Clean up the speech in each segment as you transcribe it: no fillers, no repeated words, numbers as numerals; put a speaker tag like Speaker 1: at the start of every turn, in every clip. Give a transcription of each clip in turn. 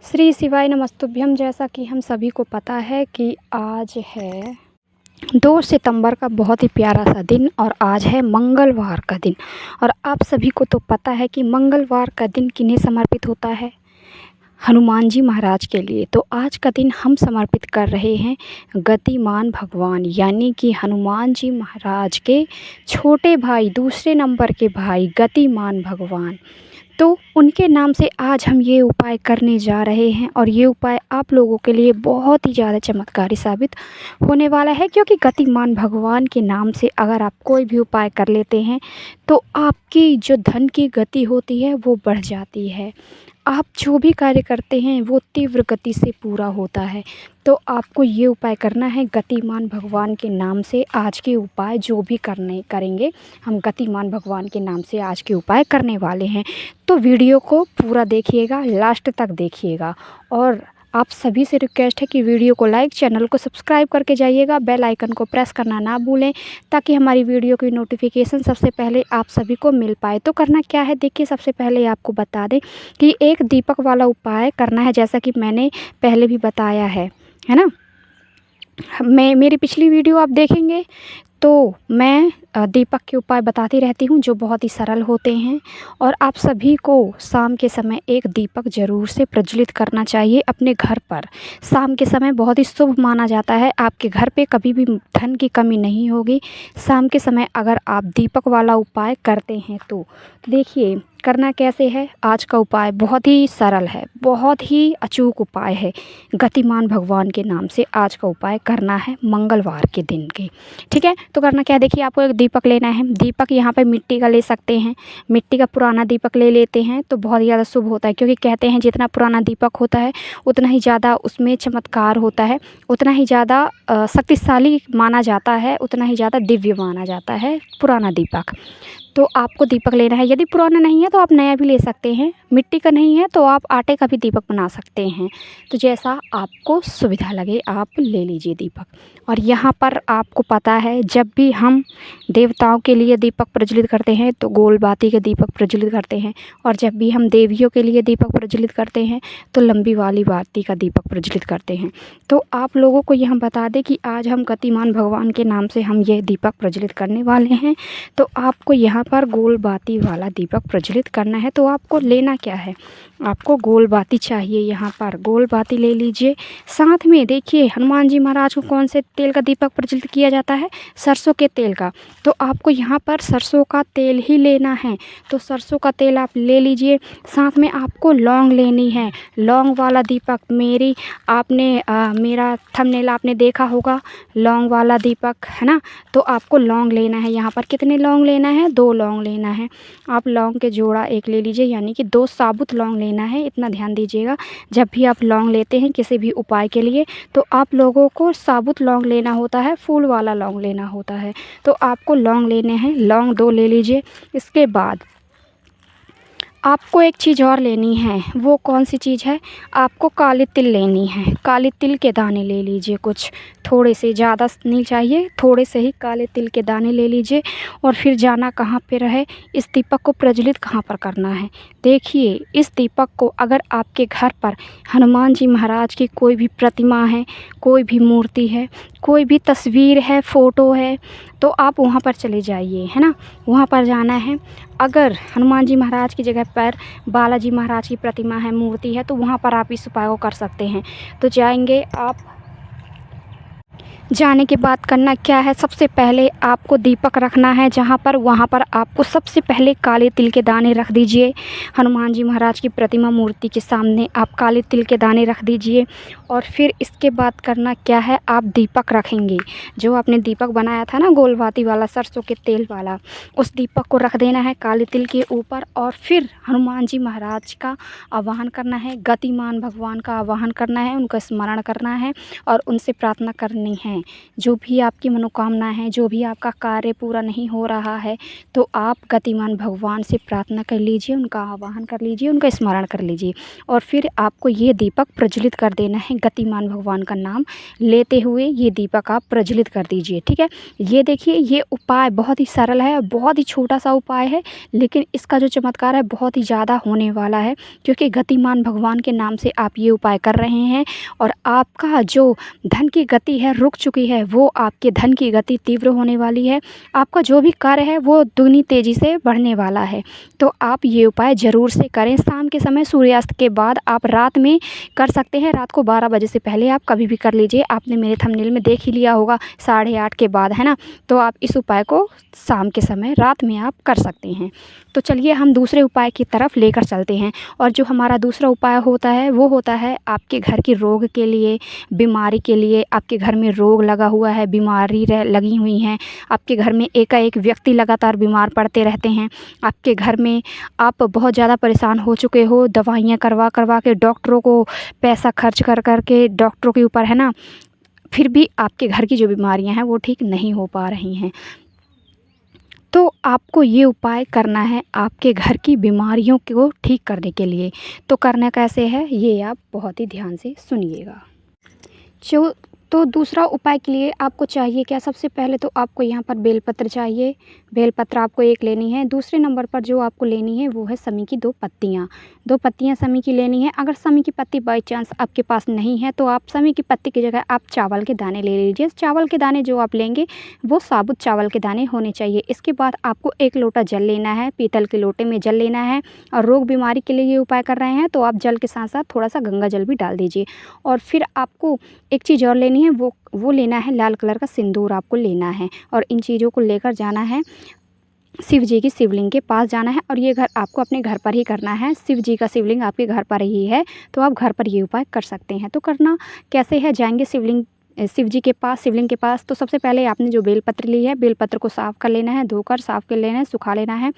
Speaker 1: श्री शिवाय नमस्तुभ्यम। जैसा कि हम सभी को पता है कि आज है 2 सितंबर का बहुत ही प्यारा सा दिन और आज है मंगलवार का दिन। और आप सभी को तो पता है कि मंगलवार का दिन किन्हें समर्पित होता है? हनुमान जी महाराज के लिए। तो आज का दिन हम समर्पित कर रहे हैं गतिमान भगवान यानी कि हनुमान जी महाराज के छोटे भाई, दूसरे नंबर के भाई गतिमान भगवान। तो उनके नाम से आज हम ये उपाय करने जा रहे हैं और ये उपाय आप लोगों के लिए बहुत ही ज़्यादा चमत्कारी साबित होने वाला है, क्योंकि गतिमान भगवान के नाम से अगर आप कोई भी उपाय कर लेते हैं तो आपकी जो धन की गति होती है वो बढ़ जाती है। आप जो भी कार्य करते हैं वो तीव्र गति से पूरा होता है। तो आपको ये उपाय करना है गतिमान भगवान के नाम से। आज के उपाय जो भी करेंगे हम गतिमान भगवान के नाम से आज के उपाय करने वाले हैं। तो वीडियो को पूरा देखिएगा, लास्ट तक देखिएगा। और आप सभी से रिक्वेस्ट है कि वीडियो को लाइक, चैनल को सब्सक्राइब करके जाइएगा, बेल आइकन को प्रेस करना ना भूलें ताकि हमारी वीडियो की नोटिफिकेशन सबसे पहले आप सभी को मिल पाए। तो करना क्या है, देखिए सबसे पहले आपको बता दें कि एक दीपक वाला उपाय करना है, जैसा कि मैंने पहले भी बताया है ना। मेरी पिछली वीडियो आप देखेंगे तो मैं दीपक के उपाय बताती रहती हूँ जो बहुत ही सरल होते हैं। और आप सभी को शाम के समय एक दीपक ज़रूर से प्रज्वलित करना चाहिए अपने घर पर। शाम के समय बहुत ही शुभ माना जाता है, आपके घर पे कभी भी धन की कमी नहीं होगी शाम के समय अगर आप दीपक वाला उपाय करते हैं तो। देखिए करना कैसे है। आज का उपाय बहुत ही सरल है, बहुत ही अचूक उपाय है। गतिमान भगवान के नाम से आज का उपाय करना है मंगलवार के दिन के, ठीक है। तो करना क्या है, देखिए आपको एक दीपक लेना है। दीपक यहाँ पे मिट्टी का ले सकते हैं, मिट्टी का पुराना दीपक ले लेते हैं तो बहुत ही ज़्यादा शुभ होता है, क्योंकि कहते हैं जितना पुराना दीपक होता है उतना ही ज़्यादा उसमें चमत्कार होता है, उतना ही ज़्यादा शक्तिशाली माना जाता है, उतना ही ज़्यादा दिव्य माना जाता है पुराना दीपक। तो आपको दीपक लेना है। यदि पुराना नहीं है तो आप नया भी ले सकते हैं, मिट्टी का नहीं है तो आप आटे का भी दीपक बना सकते हैं। तो जैसा आपको सुविधा लगे आप ले लीजिए दीपक। और यहाँ पर आपको पता है जब भी हम देवताओं के लिए दीपक प्रज्वलित करते हैं तो गोल बाती के दीपक प्रज्वलित करते हैं, और जब भी हम देवियों के लिए दीपक प्रज्वलित करते हैं तो लंबी वाली बाती का दीपक प्रज्वलित करते हैं। तो आप लोगों को यहाँ बता दें कि आज हम गतिमान भगवान के नाम से हम ये दीपक प्रज्वलित करने वाले हैं। तो आपको यहाँ पर गोल बाती वाला दीपक प्रज्वलित करना है। तो आपको लेना क्या है, आपको गोल बाती चाहिए। यहाँ पर गोल बाती ले लीजिए। साथ में देखिए हनुमान जी महाराज को कौन से तेल का दीपक प्रज्वलित किया जाता है, सरसों के तेल का। तो आपको यहाँ पर सरसों का तेल ही लेना है, तो सरसों का तेल आप ले लीजिए। साथ में आपको लौंग लेनी है, लौंग वाला दीपक। मेरा थंबनेल आपने देखा होगा, लौंग वाला दीपक है ना। तो आपको लौंग लेना है। यहाँ पर कितने लौंग लेना है, 2 लौंग लेना है। आप लौंग के जोड़ा एक ले लीजिए, यानी कि 2 साबुत लौंग लेना है। इतना ध्यान दीजिएगा, जब भी आप लौंग लेते हैं किसी भी उपाय के लिए तो आप लोगों को साबुत लौंग लेना होता है, फूल वाला लौंग लेना होता है। तो आपको लौंग लेने हैं, लौंग 2 ले लीजिए। इसके बाद आपको एक चीज़ और लेनी है। वो कौन सी चीज़ है, आपको काली तिल लेनी है। काली तिल के दाने ले लीजिए, कुछ थोड़े से, ज़्यादा नहीं चाहिए, थोड़े से ही काले तिल के दाने ले लीजिए। और फिर जाना कहाँ पे रहे, इस दीपक को प्रज्वलित कहाँ पर करना है। देखिए इस दीपक को अगर आपके घर पर हनुमान जी महाराज की कोई भी प्रतिमा है, कोई भी मूर्ति है, कोई भी तस्वीर है, फ़ोटो है, तो आप वहाँ पर चले जाइए, है ना। वहाँ पर जाना है। अगर हनुमान जी महाराज की जगह पर बालाजी महाराज की प्रतिमा है, मूर्ति है, तो वहाँ पर आप इस उपाय को कर सकते हैं। तो जाएंगे आप, जाने के बाद करना क्या है, सबसे पहले आपको दीपक रखना है जहाँ पर, वहाँ पर आपको सबसे पहले काले तिल के दाने रख दीजिए। हनुमान जी महाराज की प्रतिमा मूर्ति के सामने आप काले तिल के दाने रख दीजिए। और फिर इसके बाद करना क्या है, आप दीपक रखेंगे। जो आपने दीपक बनाया था ना गोल बाती वाला, सरसों के तेल वाला, उस दीपक को रख देना है काले तिल के ऊपर। और फिर हनुमान जी महाराज का आवाहन करना है, गतिमान भगवान का आवाहन करना है, उनका स्मरण करना है और उनसे प्रार्थना करनी है हैं। जो भी आपकी मनोकामना है, जो भी आपका कार्य पूरा नहीं हो रहा है, तो आप गतिमान भगवान से प्रार्थना कर लीजिए, उनका आवाहन कर लीजिए, उनका स्मरण कर लीजिए और फिर आपको ये दीपक प्रज्वलित कर देना है। गतिमान भगवान का नाम लेते हुए ये दीपक आप प्रज्वलित कर दीजिए, ठीक है। ये देखिए, ये उपाय बहुत ही सरल है और बहुत ही छोटा सा उपाय है, लेकिन इसका जो चमत्कार है बहुत ही ज़्यादा होने वाला है, क्योंकि गतिमान भगवान के नाम से आप ये उपाय कर रहे हैं और आपका जो धन की गति है रुक चुकी है, वो आपके धन की गति तीव्र होने वाली है। आपका जो भी कार्य है वो दुगनी तेज़ी से बढ़ने वाला है। तो आप ये उपाय ज़रूर से करें। शाम के समय सूर्यास्त के बाद, आप रात में कर सकते हैं, रात को 12 बजे से पहले आप कभी भी कर लीजिए। आपने मेरे थंबनेल में देख ही लिया होगा 8:30 के बाद, है ना। तो आप इस उपाय को शाम के समय, रात में आप कर सकते हैं। तो चलिए हम दूसरे उपाय की तरफ लेकर चलते हैं। और जो हमारा दूसरा उपाय होता है वो होता है आपके घर की रोग के लिए, बीमारी के लिए। आपके घर में रोग लगा हुआ है, बीमारी लगी हुई हैं, आपके घर में एकाएक व्यक्ति लगातार बीमार पड़ते रहते हैं, आपके घर में आप बहुत ज़्यादा परेशान हो चुके हो, दवाइयाँ करवा करवा के, डॉक्टरों को पैसा खर्च कर कर के डॉक्टरों के ऊपर, है ना, फिर भी आपके घर की जो बीमारियां हैं वो ठीक नहीं हो पा रही हैं। तो आपको ये उपाय करना है आपके घर की बीमारियों को ठीक करने के लिए। तो करना कैसे है ये आप बहुत ही ध्यान से सुनिएगा। जो तो दूसरा उपाय के लिए आपको चाहिए क्या? सबसे पहले तो आपको यहाँ पर बेलपत्र चाहिए। बेलपत्र आपको 1 लेनी है। दूसरे नंबर पर जो आपको लेनी है वो है समी की 2 पत्तियाँ। 2 पत्तियाँ समी की लेनी है। अगर समी की पत्ती बाई चांस आपके पास नहीं है तो आप समी की पत्ती की जगह आप चावल के दाने ले लीजिए। चावल के दाने जो आप लेंगे वो साबुत चावल के दाने होने चाहिए। इसके बाद आपको 1 लोटा जल लेना है, पीतल के लोटे में जल लेना है। और रोग बीमारी के लिए ये उपाय कर रहे हैं तो आप जल के साथ साथ थोड़ा सा गंगा जल भी डाल दीजिए। और फिर आपको एक चीज़ और लेनी है, वो लेना है लाल कलर का सिंदूर आपको लेना है। और इन चीज़ों को लेकर जाना है शिव जी की शिवलिंग के पास जाना है। और ये घर आपको अपने घर पर ही करना है। शिव जी का शिवलिंग आपके घर पर ही है तो आप घर पर ये उपाय कर सकते हैं। तो करना कैसे है? जाएंगे शिव जी के पास, शिवलिंग के पास। तो सबसे पहले आपने जो बेलपत्र ली है, बेलपत्र को साफ़ कर लेना है, धोकर साफ़ कर लेना है, सुखा लेना है।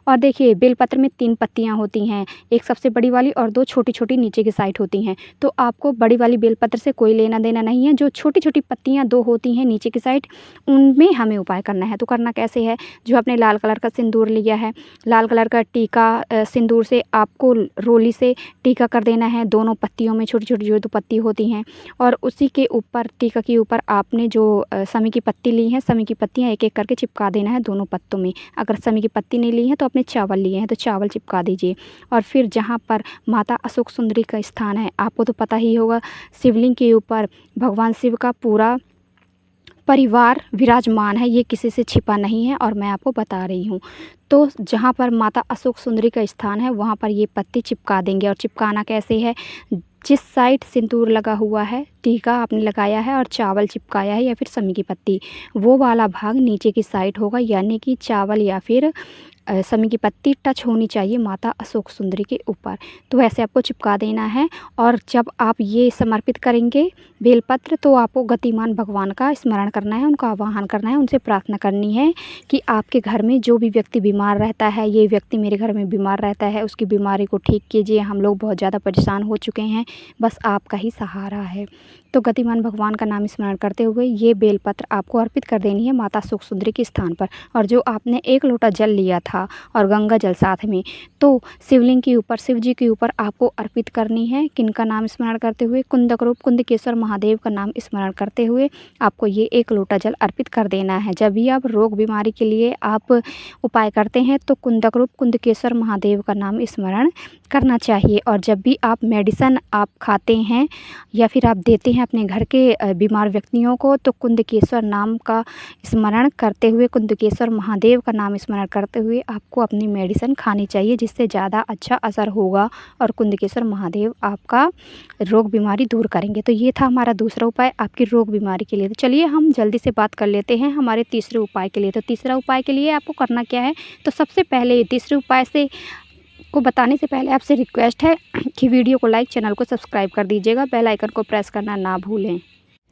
Speaker 1: और देखिए बेलपत्र में 3 पत्तियां होती हैं, एक सबसे बड़ी वाली और 2 छोटी छोटी नीचे की साइड होती हैं। तो आपको बड़ी वाली बेलपत्र से कोई लेना देना नहीं है। जो छोटी छोटी पत्तियां 2 होती हैं नीचे की साइड, उनमें हमें उपाय करना है। तो करना कैसे है? जो आपने लाल कलर का सिंदूर लिया है, लाल कलर का टीका सिंदूर से आपको रोली से टीका कर देना है दोनों पत्तियों में, छोटी छोटी जो 2 पत्ती होती हैं। और उसी के ऊपर, टीका के ऊपर आपने जो समी की पत्ती ली है, समी की पत्तियां एक एक करके चिपका देना है दोनों पत्तों में। अगर समी की पत्ती नहीं ली है तो आपने चावल लिए हैं तो चावल चिपका दीजिए। और फिर जहाँ पर माता अशोक सुंदरी का स्थान है, आपको तो पता ही होगा, शिवलिंग के ऊपर भगवान शिव का पूरा परिवार विराजमान है, ये किसी से छिपा नहीं है और मैं आपको बता रही हूँ। तो जहाँ पर माता अशोक सुंदरी का स्थान है वहाँ पर ये पत्ती चिपका देंगे। और चिपकाना कैसे है? जिस साइड सिंदूर लगा हुआ है, टीका आपने लगाया है और चावल चिपकाया है या फिर समी की पत्ती, वो वाला भाग नीचे की साइड होगा, यानी कि चावल या फिर समी की पत्ती टच होनी चाहिए माता अशोक सुंदरी के ऊपर। तो ऐसे आपको चिपका देना है। और जब आप ये समर्पित करेंगे बेलपत्र तो आपको गतिमान भगवान का स्मरण करना है, उनका आवाहन करना है, उनसे प्रार्थना करनी है कि आपके घर में जो भी व्यक्ति बीमार रहता है, ये व्यक्ति मेरे घर में बीमार रहता है, उसकी बीमारी को ठीक कीजिए। हम लोग बहुत ज़्यादा परेशान हो चुके हैं, बस आपका ही सहारा है। तो गतिमान भगवान का नाम स्मरण करते हुए ये बेलपत्र आपको अर्पित कर देनी है माता अशोक सुंदरी के स्थान पर। और जो आपने 1 लोटा जल लिया था और गंगा जल साथ में, तो शिवलिंग के ऊपर, शिव जी के ऊपर आपको अर्पित करनी है। किनका नाम स्मरण करते हुए? कुंदक रूप कुंदकेश्वर महादेव का नाम स्मरण करते हुए आपको ये 1 लोटा जल अर्पित कर देना है। जब भी आप रोग बीमारी के लिए आप उपाय करते हैं तो कुंदक रूप कुंदकेश्वर महादेव का नाम स्मरण करना चाहिए। और जब भी आप मेडिसिन आप खाते हैं या फिर आप देते हैं अपने घर के बीमार व्यक्तियों को, तो कुंदकेश्वर नाम का स्मरण करते हुए, कुंदकेश्वर महादेव का नाम स्मरण करते हुए आपको अपनी मेडिसिन खानी चाहिए, जिससे ज़्यादा अच्छा असर होगा और कुंदकेश्वर महादेव आपका रोग बीमारी दूर करेंगे। तो ये था हमारा दूसरा उपाय आपकी रोग बीमारी के लिए। तो चलिए हम जल्दी से बात कर लेते हैं हमारे तीसरे उपाय के लिए। तो तीसरा उपाय के लिए आपको करना क्या है? तो सबसे पहले तीसरे उपाय से को बताने से पहले आपसे रिक्वेस्ट है कि वीडियो को लाइक, चैनल को सब्सक्राइब कर दीजिएगा, बेल आइकन को प्रेस करना ना भूलें।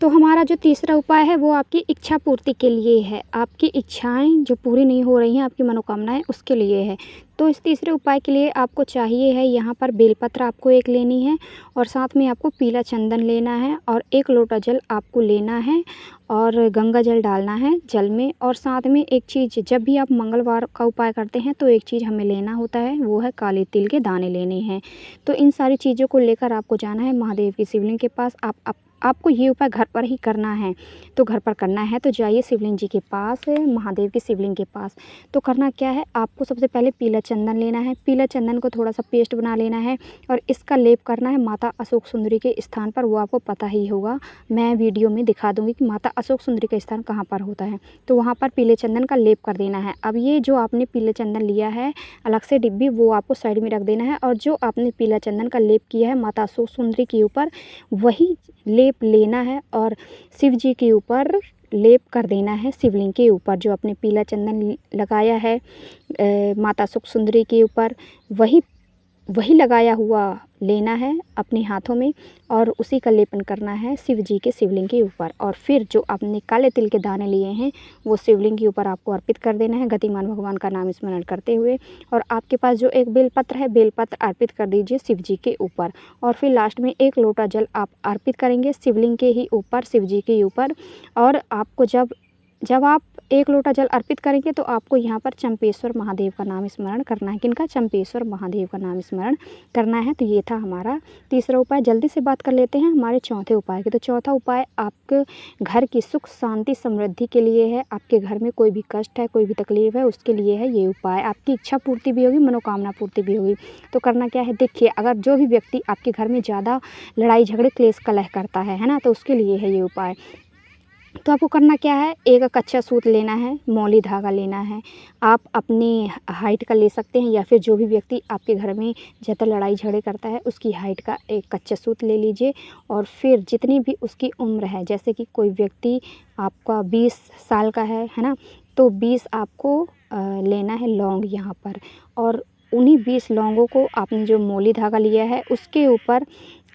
Speaker 1: तो हमारा जो तीसरा उपाय है वो आपकी इच्छा पूर्ति के लिए है। आपकी इच्छाएँ जो पूरी नहीं हो रही हैं, आपकी मनोकामनाएँ उसके लिए है। तो इस तीसरे उपाय के लिए आपको चाहिए है यहाँ पर बेलपत्र आपको एक लेनी है और साथ में आपको पीला चंदन लेना है और 1 लोटा जल आपको लेना है और गंगा जल डालना है जल में। और साथ में एक चीज़, जब भी आप मंगलवार का उपाय करते हैं तो एक चीज़ हमें लेना होता है, वो है काले तिल के दाने लेने हैं। तो इन सारी चीज़ों को लेकर आपको जाना है महादेव की शिवलिंग के पास। आपको ये उपाय घर पर ही करना है। तो घर पर करना है तो जाइए शिवलिंग जी के पास, महादेव की शिवलिंग के पास। तो करना क्या है, आपको सबसे पहले पीला चंदन लेना है। पीला चंदन को थोड़ा सा पेस्ट बना लेना है और इसका लेप करना है माता अशोक सुंदरी के स्थान पर। वो आपको पता ही होगा, मैं वीडियो में दिखा दूँगी कि माता अशोक सुंदरी का स्थान कहाँ पर होता है। तो वहाँ पर पीले चंदन का लेप कर देना है। अब ये जो आपने पीले चंदन लिया है अलग से डिब्बी, वो आपको साइड में रख देना है और जो आपने पीला चंदन का लेप किया है माता अशोक सुंदरी के ऊपर, वही लेप लेना है और शिव जी के ऊपर लेप कर देना है। शिवलिंग के ऊपर जो आपने पीला चंदन लगाया है माता अशोक सुंदरी के ऊपर, वही लगाया हुआ लेना है अपने हाथों में और उसी का लेपन करना है शिव जी के शिवलिंग के ऊपर। और फिर जो आपने काले तिल के दाने लिए हैं वो शिवलिंग के ऊपर आपको अर्पित कर देना है गतिमान भगवान का नाम स्मरण करते हुए। और आपके पास जो एक बेलपत्र है, बेलपत्र अर्पित कर दीजिए शिव जी के ऊपर। और फिर लास्ट में 1 लोटा जल आप अर्पित करेंगे शिवलिंग के ही ऊपर, शिव जी के ऊपर। और आपको जब आप 1 लोटा जल अर्पित करेंगे तो आपको यहाँ पर चंपेश्वर महादेव का नाम स्मरण करना है। किनका? चंपेश्वर महादेव का नाम स्मरण करना है। तो ये था हमारा तीसरा उपाय। जल्दी से बात कर लेते हैं हमारे चौथे उपाय की। तो चौथा उपाय आपके घर की सुख शांति समृद्धि के लिए है। आपके घर में कोई भी कष्ट है, कोई भी तकलीफ है, उसके लिए है ये उपाय। आपकी इच्छा पूर्ति भी होगी, मनोकामना पूर्ति भी होगी। तो करना क्या है, देखिए, अगर जो भी व्यक्ति आपके घर में ज़्यादा लड़ाई झगड़े क्लेश कलह करता है ना, तो उसके लिए है ये उपाय। तो आपको करना क्या है, एक कच्चा सूत लेना है, मौली धागा लेना है। आप अपनी हाइट का ले सकते हैं या फिर जो भी व्यक्ति आपके घर में ज़्यादा लड़ाई झगड़े करता है उसकी हाइट का एक कच्चा सूत ले लीजिए। और फिर जितनी भी उसकी उम्र है, जैसे कि कोई व्यक्ति आपका 20 साल का है ना, तो 20 आपको लेना है लौंग यहाँ पर। और उन्हीं 20 लौंगों को आपने जो मौली धागा लिया है उसके ऊपर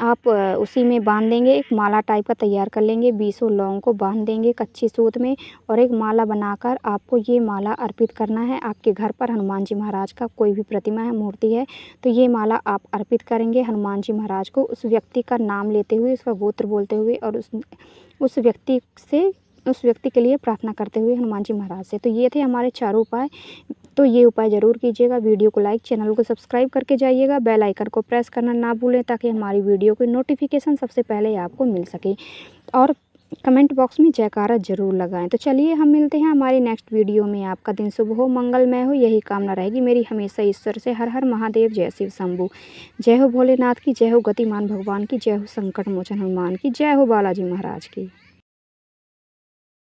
Speaker 1: आप उसी में बांध देंगे, एक माला टाइप का तैयार कर लेंगे। 20 लौंग को बांध देंगे कच्चे सूत में और एक माला बनाकर आपको ये माला अर्पित करना है। आपके घर पर हनुमान जी महाराज का कोई भी प्रतिमा है, मूर्ति है, तो ये माला आप अर्पित करेंगे हनुमान जी महाराज को, उस व्यक्ति का नाम लेते हुए, उसका गोत्र बोलते हुए और उस व्यक्ति के लिए प्रार्थना करते हुए हनुमान जी महाराज से। तो ये थे हमारे चारों उपाय। तो ये उपाय ज़रूर कीजिएगा। वीडियो को लाइक, चैनल को सब्सक्राइब करके जाइएगा। बेल आइकन को प्रेस करना ना भूलें ताकि हमारी वीडियो की नोटिफिकेशन सबसे पहले आपको मिल सके। और कमेंट बॉक्स में जयकारा ज़रूर लगाएं। तो चलिए हम मिलते हैं हमारी नेक्स्ट वीडियो में। आपका दिन शुभ हो, मंगलमय हो, यही कामना रहेगी मेरी हमेशा ईश्वर से। हर हर महादेव, जय शिव शंभू। जय हो भोलेनाथ की, जय हो गतिमान भगवान की, जय हो संकट मोचन हनुमान की, जय हो बालाजी महाराज की।